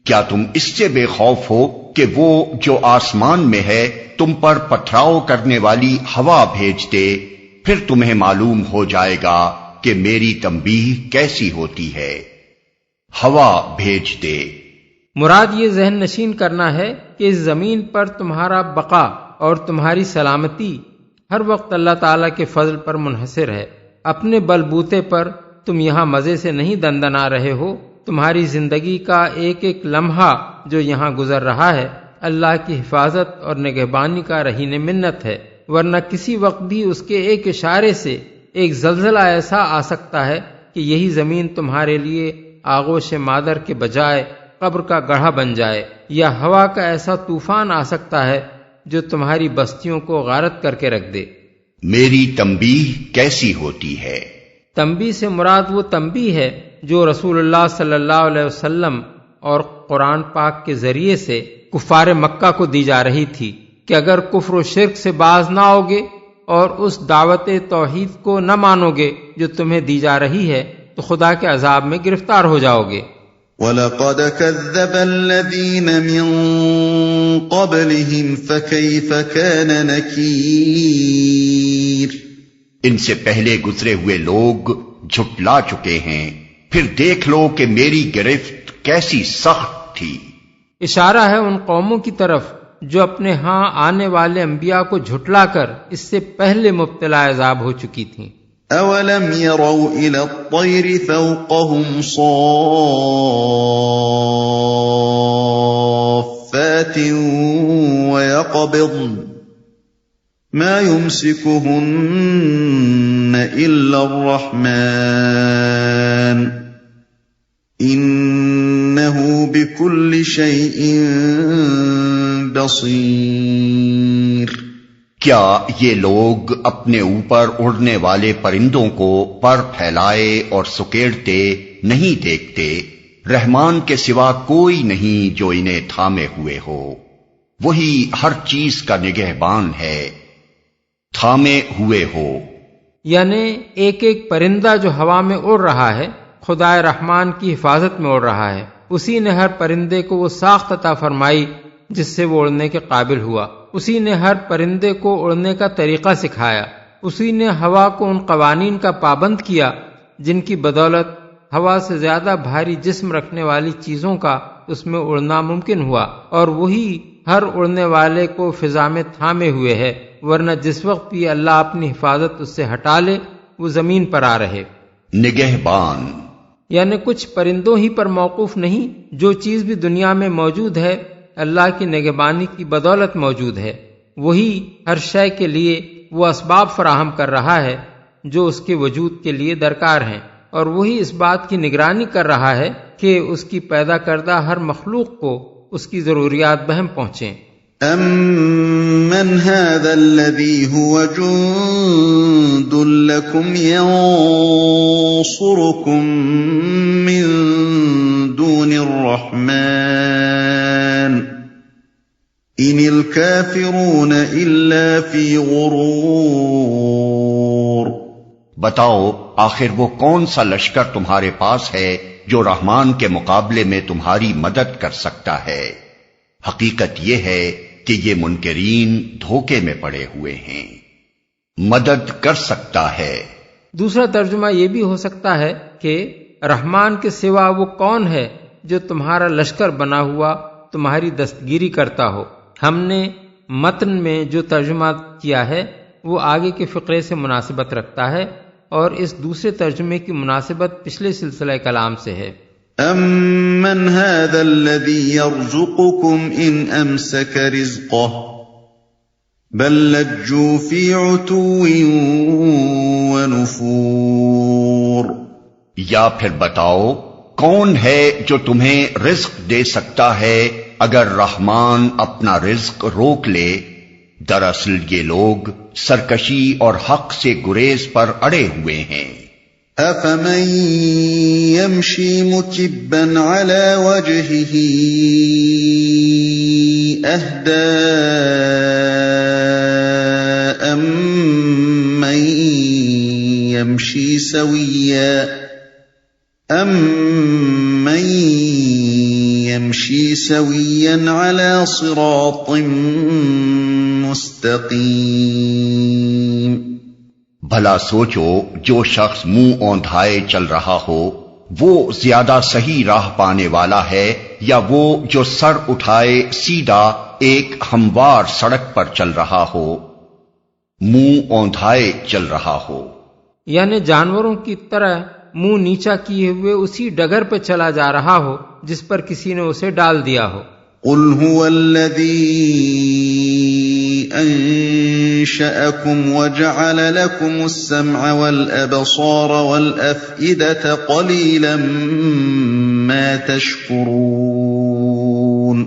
کیا تم اس سے بے خوف ہو کہ وہ جو آسمان میں ہے تم پر پتھراؤ کرنے والی ہوا بھیج دے، پھر تمہیں معلوم ہو جائے گا کہ میری تنبیہ کیسی ہوتی ہے۔ ہوا بھیج دے، مراد یہ ذہن نشین کرنا ہے کہ اس زمین پر تمہارا بقا اور تمہاری سلامتی ہر وقت اللہ تعالیٰ کے فضل پر منحصر ہے۔ اپنے بل بوتے پر تم یہاں مزے سے نہیں دندنا رہے ہو، تمہاری زندگی کا ایک ایک لمحہ جو یہاں گزر رہا ہے اللہ کی حفاظت اور نگہبانی کا رہین منت ہے، ورنہ کسی وقت بھی اس کے ایک اشارے سے ایک زلزلہ ایسا آ سکتا ہے کہ یہی زمین تمہارے لیے آغوش مادر کے بجائے قبر کا گڑھا بن جائے، یا ہوا کا ایسا طوفان آ سکتا ہے جو تمہاری بستیوں کو غارت کر کے رکھ دے۔ میری تنبیہ کیسی ہوتی ہے؟ تنبیہ سے مراد وہ تنبیہ ہے جو رسول اللہ صلی اللہ علیہ وسلم اور قرآن پاک کے ذریعے سے کفار مکہ کو دی جا رہی تھی کہ اگر کفر و شرک سے باز نہ ہوگے اور اس دعوت توحید کو نہ مانو گے جو تمہیں دی جا رہی ہے تو خدا کے عذاب میں گرفتار ہو جاؤ گے۔ وَلَقَدْ كَذَّبَ الَّذِينَ مِن قَبْلِهِمْ فَكَيْفَ كَانَ نَكِيرِ۔ ان سے پہلے گزرے ہوئے لوگ جھٹلا چکے ہیں، پھر دیکھ لو کہ میری گرفت کیسی سخت تھی۔ اشارہ ہے ان قوموں کی طرف جو اپنے ہاں آنے والے انبیاء کو جھٹلا کر اس سے پہلے مبتلا عذاب ہو چکی تھیں۔ أَوَلَمْ يَرَوْا إِلَى الطَّيْرِ فَوْقَهُمْ صَافَّاتٍ وَيَقْبِضْنَ مَا يُمْسِكُهُنَّ إِلَّا الرَّحْمَنُ إِنَّهُ بِكُلِّ شَيْءٍ بَصِيرٌ۔ کیا یہ لوگ اپنے اوپر اڑنے والے پرندوں کو پر پھیلائے اور سکیڑتے نہیں دیکھتے؟ رحمان کے سوا کوئی نہیں جو انہیں تھامے ہوئے ہو، وہی ہر چیز کا نگہبان ہے، تھامے ہوئے ہو۔ یعنی ایک ایک پرندہ جو ہوا میں اڑ رہا ہے خدائے رحمان کی حفاظت میں اڑ رہا ہے، اسی نے ہر پرندے کو وہ ساخت عطا فرمائی جس سے وہ اڑنے کے قابل ہوا، اسی نے ہر پرندے کو اڑنے کا طریقہ سکھایا، اسی نے ہوا کو ان قوانین کا پابند کیا جن کی بدولت ہوا سے زیادہ بھاری جسم رکھنے والی چیزوں کا اس میں اڑنا ممکن ہوا، اور وہی ہر اڑنے والے کو فضا میں تھامے ہوئے ہے، ورنہ جس وقت بھی اللہ اپنی حفاظت اس سے ہٹا لے وہ زمین پر آ رہے۔ نگہبان یعنی کچھ پرندوں ہی پر موقوف نہیں، جو چیز بھی دنیا میں موجود ہے اللہ کی نگہبانی کی بدولت موجود ہے، وہی ہر شے کے لیے وہ اسباب فراہم کر رہا ہے جو اس کے وجود کے لیے درکار ہیں، اور وہی اس بات کی نگرانی کر رہا ہے کہ اس کی پیدا کردہ ہر مخلوق کو اس کی ضروریات بہم پہنچیں۔ أَمَّنْ هَذَا الَّذِي هُوَ جُندٌ لَكُمْ يَنصُرُكُم مِّن دُونِ الرَّحْمَنِ إِنِ الْكَافِرُونَ إِلَّا فِي غُرُورٍ۔ بتاؤ آخر وہ کون سا لشکر تمہارے پاس ہے جو رحمان کے مقابلے میں تمہاری مدد کر سکتا ہے؟ حقیقت یہ ہے کہ یہ منکرین دھوکے میں پڑے ہوئے ہیں۔ مدد کر سکتا ہے۔ دوسرا ترجمہ یہ بھی ہو سکتا ہے کہ رحمان کے سوا وہ کون ہے جو تمہارا لشکر بنا ہوا تمہاری دستگیری کرتا ہو۔ ہم نے متن میں جو ترجمہ کیا ہے وہ آگے کے فقرے سے مناسبت رکھتا ہے، اور اس دوسرے ترجمے کی مناسبت پچھلے سلسلہ کلام سے ہے۔ أَمَّنْ هَذَا الَّذِي يَرْزُقُكُمْ إِنْ أَمْسَكَ رِزْقَهُ بَلْ لَجُّوا فِي عُتُوٍّ وَنُفُورٍ۔ یا پھر بتاؤ کون ہے جو تمہیں رزق دے سکتا ہے اگر رحمان اپنا رزق روک لے؟ دراصل یہ لوگ سرکشی اور حق سے گریز پر اڑے ہوئے ہیں۔ أَفَمَن يَمْشِي مُكِبًّا عَلَى وَجْهِهِ أَهْدَىٰ أَمَّن يَمْشِي سَوِيًّا عَلَى صِرَاطٍ مُسْتَقِيمٍ۔ بھلا سوچو جو شخص منہ اوندھائے چل رہا ہو وہ زیادہ صحیح راہ پانے والا ہے یا وہ جو سر اٹھائے سیدھا ایک ہموار سڑک پر چل رہا ہو، منہ اوندھائے چل رہا ہو؟ یعنی جانوروں کی طرح منہ نیچا کیے ہوئے اسی ڈگر پہ چلا جا رہا ہو جس پر کسی نے اسے ڈال دیا ہو۔ قُلْ هُوَ الَّذِي أَنشَأَكُمْ وَجَعَلَ لَكُمُ السَّمْعَ وَالْأَبْصَارَ وَالْأَفْئِدَةَ قَلِيلًا مَا تَشْكُرُونَ۔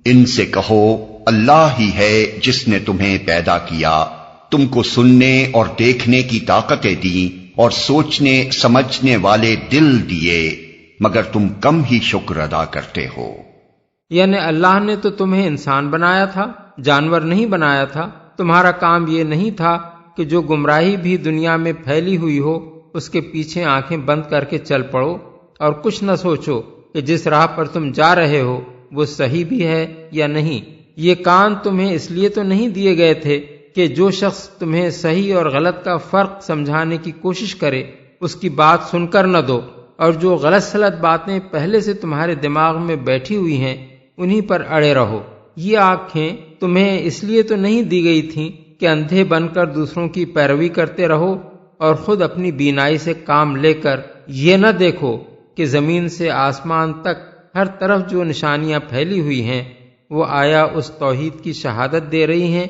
ان سے کہو اللہ ہی ہے جس نے تمہیں پیدا کیا تم کو سننے اور دیکھنے کی طاقتیں دیں اور سوچنے سمجھنے والے دل دیے، مگر تم کم ہی شکر ادا کرتے ہو۔ یعنی اللہ نے تو تمہیں انسان بنایا تھا، جانور نہیں بنایا تھا۔ تمہارا کام یہ نہیں تھا کہ جو گمراہی بھی دنیا میں پھیلی ہوئی ہو اس کے پیچھے آنکھیں بند کر کے چل پڑو اور کچھ نہ سوچو کہ جس راہ پر تم جا رہے ہو وہ صحیح بھی ہے یا نہیں۔ یہ کان تمہیں اس لیے تو نہیں دیے گئے تھے کہ جو شخص تمہیں صحیح اور غلط کا فرق سمجھانے کی کوشش کرے اس کی بات سن کر نہ دو، اور جو غلط سلط باتیں پہلے سے تمہارے دماغ میں بیٹھی ہوئی ہیں انہی پر اڑے رہو۔ یہ آنکھیں تمہیں اس لیے تو نہیں دی گئی تھیں کہ اندھے بن کر دوسروں کی پیروی کرتے رہو اور خود اپنی بینائی سے کام لے کر یہ نہ دیکھو کہ زمین سے آسمان تک ہر طرف جو نشانیاں پھیلی ہوئی ہیں وہ آیا اس توحید کی شہادت دے رہی ہیں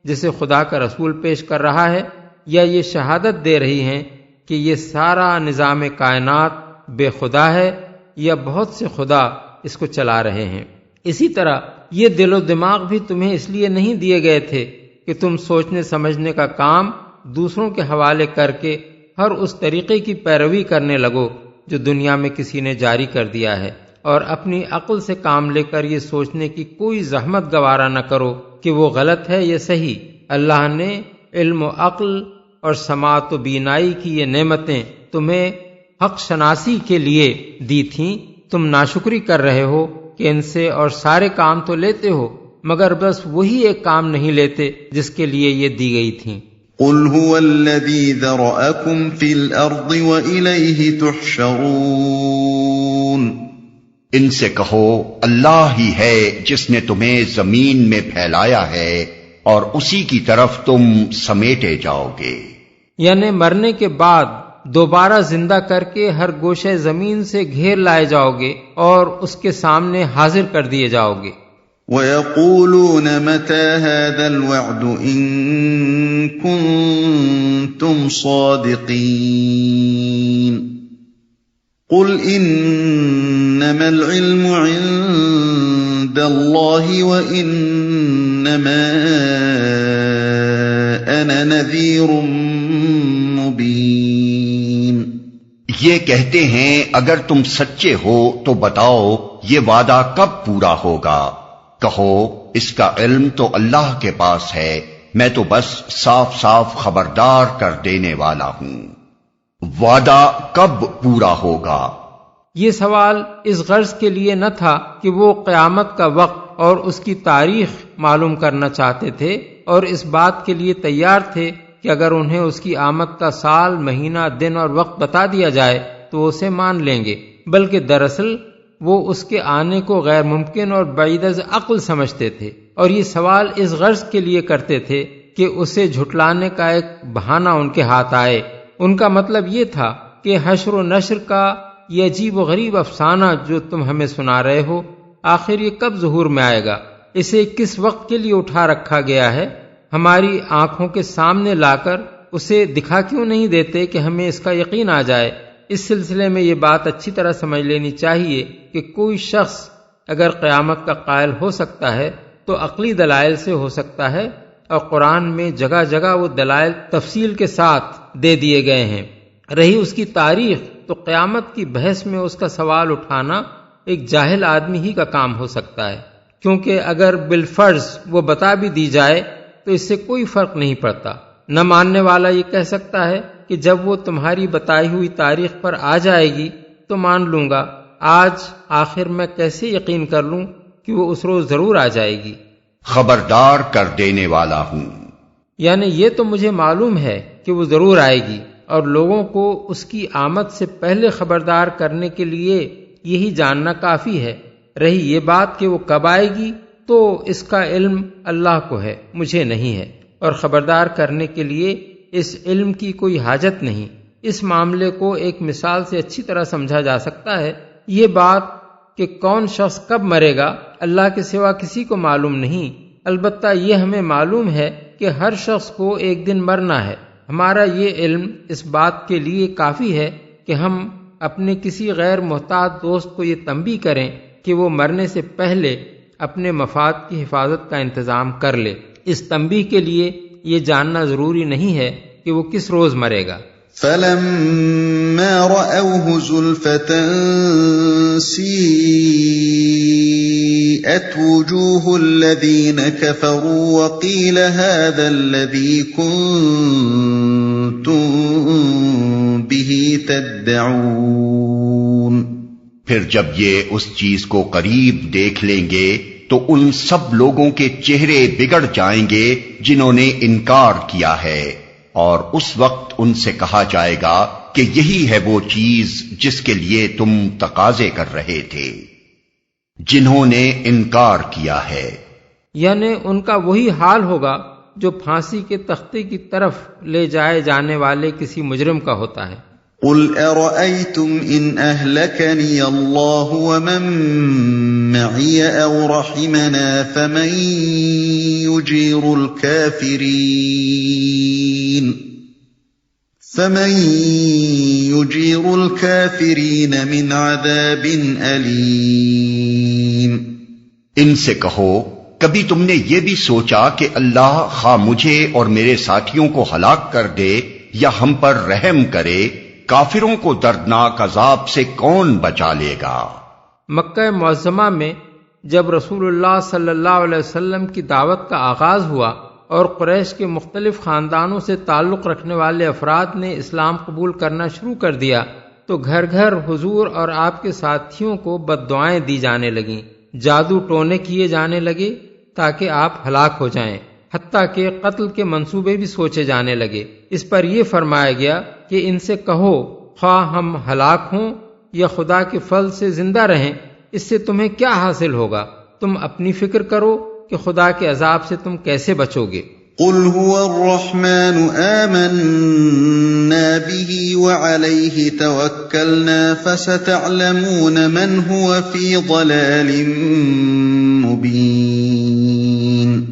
جسے خدا کا رسول پیش کر رہا ہے، یا یہ شہادت دے رہی ہیں کہ یہ سارا نظام کائنات بے خدا ہے یا بہت سے خدا اس کو چلا رہے ہیں۔ اسی طرح یہ دل و دماغ بھی تمہیں اس لیے نہیں دیے گئے تھے کہ تم سوچنے سمجھنے کا کام دوسروں کے حوالے کر کے ہر اس طریقے کی پیروی کرنے لگو جو دنیا میں کسی نے جاری کر دیا ہے، اور اپنی عقل سے کام لے کر یہ سوچنے کی کوئی زحمت گوارا نہ کرو کہ وہ غلط ہے یا صحیح۔ اللہ نے علم و عقل اور سماعت و بینائی کی یہ نعمتیں تمہیں حق شناسی کے لیے دی تھیں، تم ناشکری کر رہے ہو کہ ان سے اور سارے کام تو لیتے ہو مگر بس وہی ایک کام نہیں لیتے جس کے لیے یہ دی گئی تھیں۔ قُلْ هُوَ الَّذِي ذَرَأَكُمْ فِي الْأَرْضِ وَإِلَيْهِ تُحْشَرُونَ، ان سے کہو اللہ ہی ہے جس نے تمہیں زمین میں پھیلایا ہے اور اسی کی طرف تم سمیٹے جاؤ گے۔ یعنی مرنے کے بعد دوبارہ زندہ کر کے ہر گوشے زمین سے گھیر لائے جاؤ گے اور اس کے سامنے حاضر کر دیے جاؤ گے۔ وَيَقُولُونَ مَتَى هَذَا الْوَعْدُ إِن كُنتُمْ صَادِقِينَ قُلْ إِنَّمَا الْعِلْمُ عِندَ اللَّهِ وَإِنَّمَا أَنَا نَذِيرٌ مُبِينٌ۔ یہ کہتے ہیں اگر تم سچے ہو تو بتاؤ یہ وعدہ کب پورا ہوگا؟ کہو اس کا علم تو اللہ کے پاس ہے، میں تو بس صاف صاف خبردار کر دینے والا ہوں۔ وعدہ کب پورا ہوگا؟ یہ سوال اس غرض کے لیے نہ تھا کہ وہ قیامت کا وقت اور اس کی تاریخ معلوم کرنا چاہتے تھے اور اس بات کے لیے تیار تھے کہ اگر انہیں اس کی آمد کا سال، مہینہ، دن اور وقت بتا دیا جائے تو وہ اسے مان لیں گے، بلکہ دراصل وہ اس کے آنے کو غیر ممکن اور بعید از عقل سمجھتے تھے، اور یہ سوال اس غرض کے لیے کرتے تھے کہ اسے جھٹلانے کا ایک بہانہ ان کے ہاتھ آئے۔ ان کا مطلب یہ تھا کہ حشر و نشر کا یہ عجیب و غریب افسانہ جو تم ہمیں سنا رہے ہو آخر یہ کب ظہور میں آئے گا؟ اسے کس وقت کے لیے اٹھا رکھا گیا ہے؟ ہماری آنکھوں کے سامنے لا کر اسے دکھا کیوں نہیں دیتے کہ ہمیں اس کا یقین آ جائے؟ اس سلسلے میں یہ بات اچھی طرح سمجھ لینی چاہیے کہ کوئی شخص اگر قیامت کا قائل ہو سکتا ہے تو عقلی دلائل سے ہو سکتا ہے، اور قرآن میں جگہ جگہ وہ دلائل تفصیل کے ساتھ دے دیے گئے ہیں۔ رہی اس کی تاریخ تو قیامت کی بحث میں اس کا سوال اٹھانا ایک جاہل آدمی ہی کا کام ہو سکتا ہے، کیونکہ اگر بالفرض وہ بتا بھی دی جائے تو اس سے کوئی فرق نہیں پڑتا۔ نہ ماننے والا یہ کہہ سکتا ہے کہ جب وہ تمہاری بتائی ہوئی تاریخ پر آ جائے گی تو مان لوں گا، آج آخر میں کیسے یقین کر لوں کہ وہ اس روز ضرور آ جائے گی؟ خبردار کر دینے والا ہوں، یعنی یہ تو مجھے معلوم ہے کہ وہ ضرور آئے گی، اور لوگوں کو اس کی آمد سے پہلے خبردار کرنے کے لیے یہی جاننا کافی ہے۔ رہی یہ بات کہ وہ کب آئے گی تو اس کا علم اللہ کو ہے، مجھے نہیں ہے، اور خبردار کرنے کے لیے اس علم کی کوئی حاجت نہیں۔ اس معاملے کو ایک مثال سے اچھی طرح سمجھا جا سکتا ہے۔ یہ بات کہ کون شخص کب مرے گا اللہ کے سوا کسی کو معلوم نہیں، البتہ یہ ہمیں معلوم ہے کہ ہر شخص کو ایک دن مرنا ہے۔ ہمارا یہ علم اس بات کے لیے کافی ہے کہ ہم اپنے کسی غیر محتاط دوست کو یہ تنبیہ کریں کہ وہ مرنے سے پہلے اپنے مفاد کی حفاظت کا انتظام کر لے۔ اس تنبیہ کے لیے یہ جاننا ضروری نہیں ہے کہ وہ کس روز مرے گا۔ فَلَمَّا رَأَوْهُ زُلْفَةً سِيئَتْ وُجُوهُ الَّذِينَ كَفَرُوا وَقِيلَ هَذَا الَّذِي كُنتُم بِهِ تَدَّعُونَ۔ پھر جب یہ اس چیز کو قریب دیکھ لیں گے تو ان سب لوگوں کے چہرے بگڑ جائیں گے جنہوں نے انکار کیا ہے، اور اس وقت ان سے کہا جائے گا کہ یہی ہے وہ چیز جس کے لیے تم تقاضے کر رہے تھے، جنہوں نے انکار کیا ہے۔ یعنی ان کا وہی حال ہوگا جو پھانسی کے تختے کی طرف لے جائے جانے والے کسی مجرم کا ہوتا ہے۔ قُلْ أَرَأَيْتُمْ إِنْ أَهْلَكَنِيَ اللَّهُ وَمَن مَّعِيَ أَوْ رَحِمَنَا فَمَن يُجِيرُ الْكَافِرِينَ مِنْ عَذَابٍ أَلِيمٍ۔ ان سے کہو، کبھی تم نے یہ بھی سوچا کہ اللہ خواہ مجھے اور میرے ساتھیوں کو ہلاک کر دے یا ہم پر رحم کرے، کافروں کو دردناک عذاب سے کون بچا لے گا؟ مکہ معظمہ میں جب رسول اللہ صلی اللہ علیہ وسلم کی دعوت کا آغاز ہوا اور قریش کے مختلف خاندانوں سے تعلق رکھنے والے افراد نے اسلام قبول کرنا شروع کر دیا تو گھر گھر حضور اور آپ کے ساتھیوں کو بد دعائیں دی جانے لگیں، جادو ٹونے کیے جانے لگے تاکہ آپ ہلاک ہو جائیں، حتیٰ کہ قتل کے منصوبے بھی سوچے جانے لگے۔ اس پر یہ فرمایا گیا کہ ان سے کہو، خواہ ہم ہلاک ہوں یا خدا کے فضل سے زندہ رہیں، اس سے تمہیں کیا حاصل ہوگا؟ تم اپنی فکر کرو کہ خدا کے عذاب سے تم کیسے بچو گے۔ قُلْ هُوَ الرَّحْمَنُ آمَنَّا بِهِ وَعَلَيْهِ تَوَكَّلْنَا فَسَتَعْلَمُونَ مَنْ هُوَ فِي ضَلَالٍ مُبِينٍ۔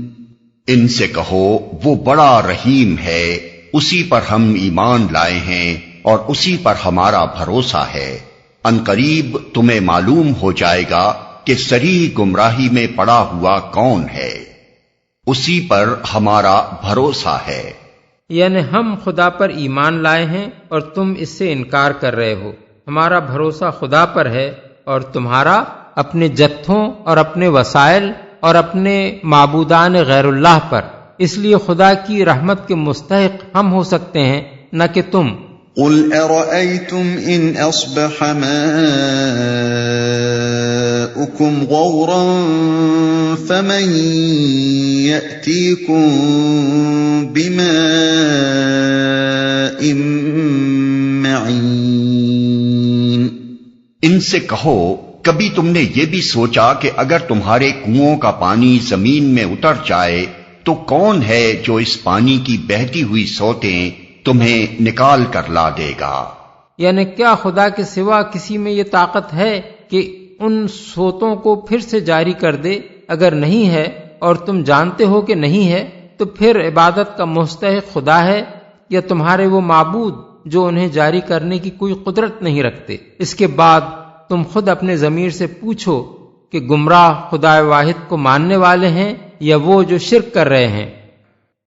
ان سے کہو، وہ بڑا رحیم ہے، اسی پر ہم ایمان لائے ہیں اور اسی پر ہمارا بھروسہ ہے، عنقریب تمہیں معلوم ہو جائے گا کہ صریح گمراہی میں پڑا ہوا کون ہے، اسی پر ہمارا بھروسہ ہے۔ یعنی ہم خدا پر ایمان لائے ہیں اور تم اس سے انکار کر رہے ہو، ہمارا بھروسہ خدا پر ہے اور تمہارا اپنے جتھوں اور اپنے وسائل اور اپنے معبودان غیر اللہ پر، اس لیے خدا کی رحمت کے مستحق ہم ہو سکتے ہیں نہ کہ تم۔ قُلْ أَرَأَيْتُمْ إِنْ أَصْبَحَ مَاؤُكُمْ غَوْرًا فَمَنْ يَأْتِيكُمْ بِمَاءٍ مَّعِينٍ۔ ان سے کہو، کبھی تم نے یہ بھی سوچا کہ اگر تمہارے کنوؤں کا پانی زمین میں اتر جائے تو کون ہے جو اس پانی کی بہتی ہوئی سوتیں تمہیں نکال کر لا دے گا؟ یعنی کیا خدا کے سوا کسی میں یہ طاقت ہے کہ ان سوتوں کو پھر سے جاری کر دے؟ اگر نہیں ہے اور تم جانتے ہو کہ نہیں ہے تو پھر عبادت کا مستحق خدا ہے یا تمہارے وہ معبود جو انہیں جاری کرنے کی کوئی قدرت نہیں رکھتے؟ اس کے بعد تم خود اپنے ضمیر سے پوچھو کہ گمراہ خدا واحد کو ماننے والے ہیں یا وہ جو شرک کر رہے ہیں۔